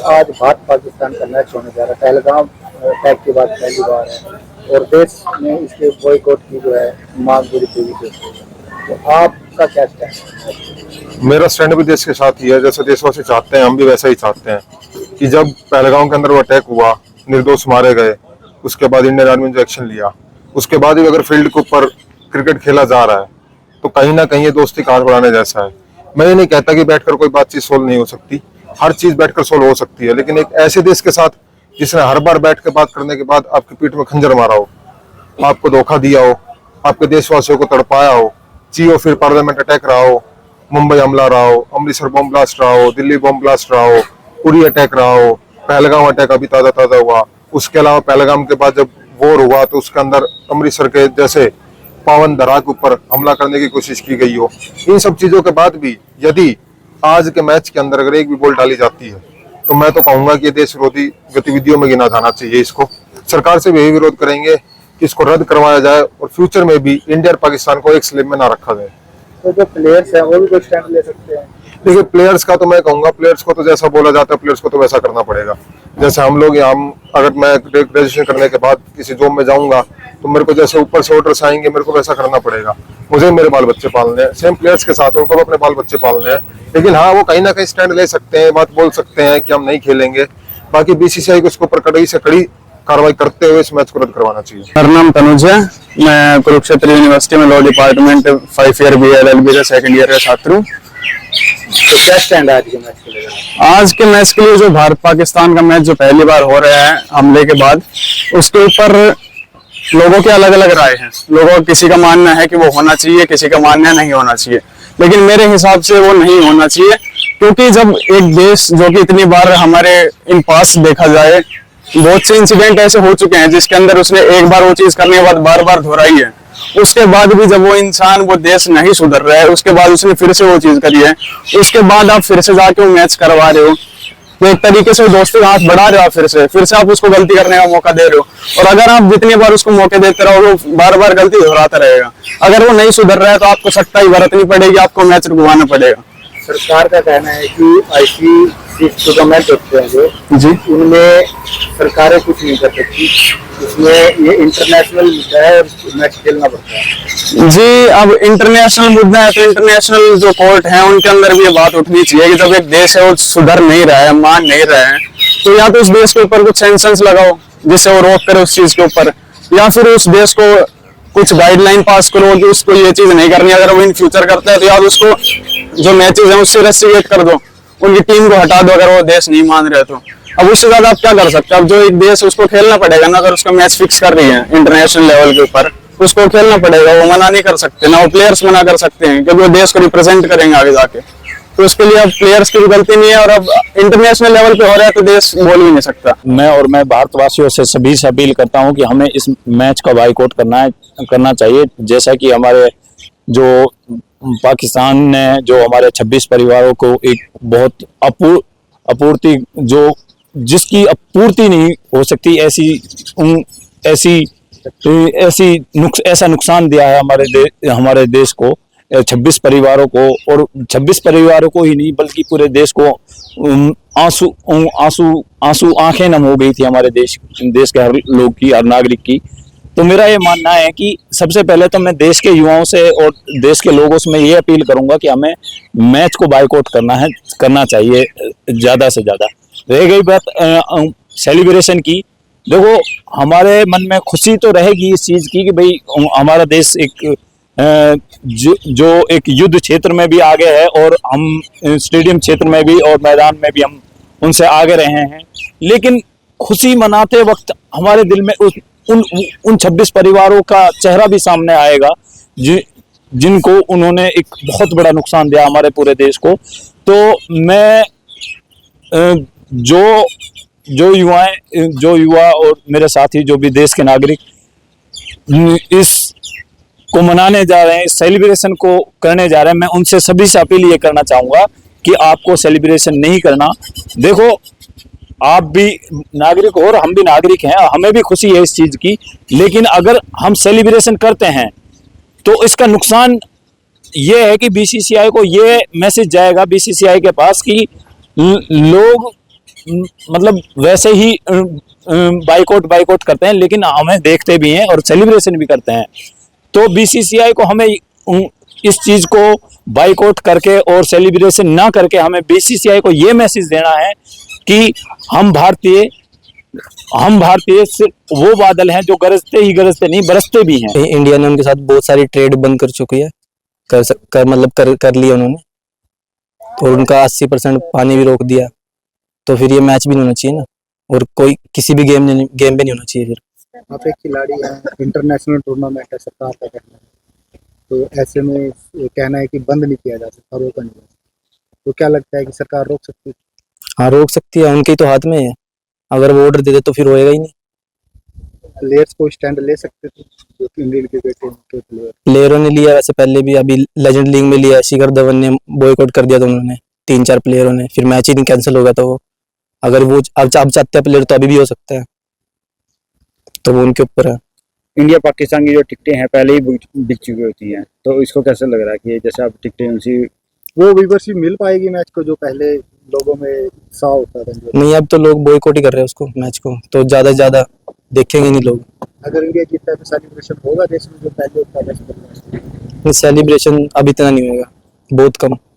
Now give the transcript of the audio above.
आज भारत पाकिस्तान का मैच होने जा रहा है। पहलगाम अटैक के बाद पहली बार है और देश में इसके बॉयकॉट की जो है मांग पूरी तेजी से हो रही है। तो आपका क्या स्टैंड है? मेरा स्टैंड भी देश के साथ ही है। जैसे देशवासी चाहते हैं, हम भी वैसा ही चाहते हैं कि जब पहलगाम के अंदर वो अटैक हुआ, निर्दोष मारे गए, उसके बाद इंडियन आर्मी ने जो एक्शन लिया, उसके बाद भी अगर फील्ड के ऊपर क्रिकेट खेला जा रहा है तो कहीं ना कहीं ये दोस्ती का हाथ बढ़ाने जैसा है। मैं ये नहीं कहता कि बैठकर कोई बातचीत सोल्व नहीं हो सकती, हर चीज बैठकर सोल्व हो सकती है, लेकिन एक ऐसे देश के साथ जिसने हर बार बैठ के बात करने के बाद आपकी पीठ में खंजर मारा हो, आपको धोखा दिया हो, आपके देशवासियों को तड़पाया हो, जियो फिर पार्लियामेंट अटैक रहा हो, मुंबई हमला रहा हो, अमृतसर बम ब्लास्ट रहा हो, दिल्ली बम ब्लास्ट रहा हो, उरी अटैक रहा हो, पहलगाम अटैक अभी ताजा ताजा हुआ, उसके अलावा पहलगाम के बाद जब वॉर हुआ तो उसके अंदर अमृतसर के जैसे पावन धरा के ऊपर हमला करने की कोशिश की गई हो। इन सब चीजों के बाद भी यदि आज के मैच के अंदर अगर एक भी बॉल डाली जाती है तो मैं तो कहूंगा कि देश विरोधी गतिविधियों में गिना जाना चाहिए। इसको सरकार से भी यही विरोध करेंगे कि इसको रद्द करवाया जाए और फ्यूचर में भी इंडिया और पाकिस्तान को एक स्लिम में ना रखा जाए। तो जो प्लेयर्स हैं वो भी कोई स्टैंड ले सकते हैं? देखिए, प्लेयर्स का तो मैं कहूंगा, प्लेयर्स को तो जैसा बोला जाता है प्लेयर्स को तो वैसा करना पड़ेगा। जैसे हम लोग अगर मैं ग्रेजुएशन करने के बाद किसी जॉब में जाऊंगा तो मेरे को जैसे ऊपर से ऑर्डर्स आएंगे मेरे को वैसा करना पड़ेगा। मुझे मेरे बाल बच्चे पालने हैं, सेम प्लेयर्स के साथ उनको अपने बाल बच्चे पालने हैं। लेकिन हाँ, वो कहीं ना कहीं स्टैंड ले सकते हैं, बात बोल सकते हैं कि हम नहीं खेलेंगे। बाकी बीसीसीआई को इसके ऊपर कड़ी से कड़ी कार्रवाई करते हुए इस मैच को रद्द करवाना चाहिए। मेरा नाम तनुज है, मैं कुरुक्षेत्र यूनिवर्सिटी में लॉ डिपार्टमेंट 5 ईयर BLLB का सेकंड ईयर का छात्र हूँ। तो क्या स्टैंड है आज के मैच के लिए? आज के मैच के लिए जो भारत पाकिस्तान का मैच जो पहली बार हो रहा है हमले के बाद, उसके ऊपर लोगों के अलग अलग राय हैं। लोगों किसी का मानना है कि वो होना चाहिए, किसी का मानना है नहीं होना चाहिए, लेकिन मेरे हिसाब से वो नहीं होना चाहिए। क्योंकि जब एक देश जो कि इतनी बार हमारे इन पास देखा जाए बहुत से इंसिडेंट ऐसे हो चुके हैं जिसके अंदर उसने एक बार वो चीज करने के बाद बार बार दोहराई है, उसके बाद भी जब वो इंसान वो देश नहीं सुधर रहा है, उसके बाद उसने फिर से वो चीज करी है, उसके बाद आप फिर से जाके वो मैच करवा रहे हो, तो एक तरीके से दोस्ती का हाथ बढ़ा रहे हो, फिर से आप उसको गलती करने का मौका दे रहे हो। और अगर आप जितनी बार उसको मौके देते रहो वो बार बार गलती दोहराता रहेगा। अगर वो नहीं सुधर रहा है तो आपको सख्ताई बरतनी पड़ेगी, आपको मैच रुकवाना पड़ेगा। सरकार का कहना है कि ICC टूर्नामेंट होते हैं जो जी, उनमें सरकारें कुछ नहीं कर सकती, इसमें ये इंटरनेशनल मुद्दा है और मैच खेलना पड़ता है। जी, अब इंटरनेशनल मुद्दा है तो इंटरनेशनल जो कोर्ट है उनके अंदर भी ये बात उठनी चाहिए कि जब एक देश है वो सुधर नहीं रहा है, मान नहीं रहा है, तो या तो उस देश के ऊपर कुछ सैंक्शंस लगाओ जिससे वो रोक करे उस चीज के ऊपर, या फिर उस देश को कुछ गाइडलाइन पास करो कि उसको ये चीज नहीं करनी। अगर वो इन फ्यूचर करता है तो यार उसको जो मैचेस हैं उससे रेस्ट्रिक्ट कर दो, उनकी टीम को हटा दो अगर वो देश नहीं मान रहे तो। अब उससे ज्यादा आप क्या कर सकते हो? अब जो एक देश उसको खेलना पड़ेगा ना, अगर उसका मैच फिक्स कर रही है इंटरनेशनल लेवल के ऊपर उसको खेलना पड़ेगा, वो मना नहीं कर सकते ना, वो प्लेयर्स मना कर सकते हैं क्योंकि वो देश को रिप्रेजेंट करेंगे आगे जाके। तो उसके लिए अब प्लेयर्स की भी गलती नहीं है, और अब इंटरनेशनल लेवल पे हो रहा है तो देश बोल भी नहीं सकता। मैं भारतवासियों से सभी से अपील करता हूं कि हमें इस मैच का बाइकआउट करना चाहिए। जैसा कि हमारे जो पाकिस्तान ने जो हमारे 26 परिवारों को एक बहुत अपूर्ति जिसकी अपूर्ति नहीं हो सकती ऐसा नुकसान दिया है हमारे देश को, 26 परिवारों को, और 26 परिवारों को ही नहीं बल्कि पूरे देश को आंसू आंखें नम हो गई थी हमारे देश के हर लोग की, हर नागरिक की। तो मेरा ये मानना है कि सबसे पहले तो मैं देश के युवाओं से और देश के लोगों से मैं ये अपील करूंगा कि हमें मैच को बाइकआउट करना चाहिए ज्यादा से ज्यादा। रह गई बात सेलिब्रेशन की, देखो हमारे मन में खुशी तो रहेगी इस चीज की कि भाई हमारा देश एक जो एक युद्ध क्षेत्र में भी आगे है और हम स्टेडियम क्षेत्र में भी और मैदान में भी हम उनसे आगे रहे हैं, लेकिन खुशी मनाते वक्त हमारे दिल में उन 26 परिवारों का चेहरा भी सामने आएगा जिनको उन्होंने एक बहुत बड़ा नुकसान दिया हमारे पूरे देश को। तो मैं जो युवा और मेरे साथी जो भी देश के नागरिक इस को मनाने जा रहे हैं, इस सेलिब्रेशन को करने जा रहे हैं, मैं उनसे सभी से अपील ये करना चाहूंगा कि आपको सेलिब्रेशन नहीं करना। देखो, आप भी नागरिक हो और हम भी नागरिक हैं, हमें भी खुशी है इस चीज की, लेकिन अगर हम सेलिब्रेशन करते हैं तो इसका नुकसान ये है कि बीसीसीआई को ये मैसेज जाएगा बीसीसीआई के पास कि लोग मतलब वैसे ही बाइकआउट करते हैं, लेकिन हमें देखते भी हैं और सेलिब्रेशन भी करते हैं। तो बीसीसीआई को हमें इस चीज को बाइकआउट करके और सेलिब्रेशन ना करके हमें बीसीसीआई को ये मैसेज देना है कि हम भारतीय सिर्फ वो बादल हैं जो गरजते नहीं बरसते भी हैं। इंडिया ने उनके साथ बहुत सारी ट्रेड बंद कर चुकी है, कर लिया उन्होंने, और उनका 80% पानी भी रोक दिया। तो फिर ये मैच भी नहीं होना चाहिए ना, और कोई किसी भी गेम पे नहीं होना चाहिए फिर। आप एक खिलाड़ी हैं, इंटरनेशनल टूर्नामेंट है, सरकार का कहना है, तो ऐसे में ये कहना है कि बंद नहीं किया जा सकता, रोका नहीं जा सकता, तो क्या लगता है कि सरकार रोक सकती है? हाँ, रोक सकती है, उनके ही तो हाथ में है। अगर वो ऑर्डर दे दे तो फिर होएगा ही नहीं। प्लेयर्स को स्टैंड ले सकते थे जो कि इंडियन क्रिकेट टीम के प्लेयर। प्लेयरों ने लिया, वैसे पहले भी अभी लेजेंड लीग में लिया, शिखर धवन ने बॉयकॉट कर दिया था उन्होंने, 3-4 प्लेयरों ने, फिर मैच ही नहीं, कैंसिल हो गया था वो। अगर वो अब चाहते हैं प्लेयर तो अभी भी हो सकता है, तो वो उनके ऊपर है। इंडिया पाकिस्तान की जो टिकटें हैं पहले ही बिक चुकी होती हैं, तो इसको कैसे लग रहा है कि जैसे अब टिकटें उनसी वो व्यूवरशिप मिल पाएगी मैच को जो पहले लोगों में उत्साह होता था? नहीं, अब तो लोग बॉयकॉट ही कर रहे हैं उसको, मैच को, तो ज्यादा से ज्यादा देखेंगे नहीं लोग। अगर इंडिया जीतता है तो सेलिब्रेशन होगा देश में जो पहले होता था? सेलिब्रेशन अब इतना नहीं होगा, बहुत कम।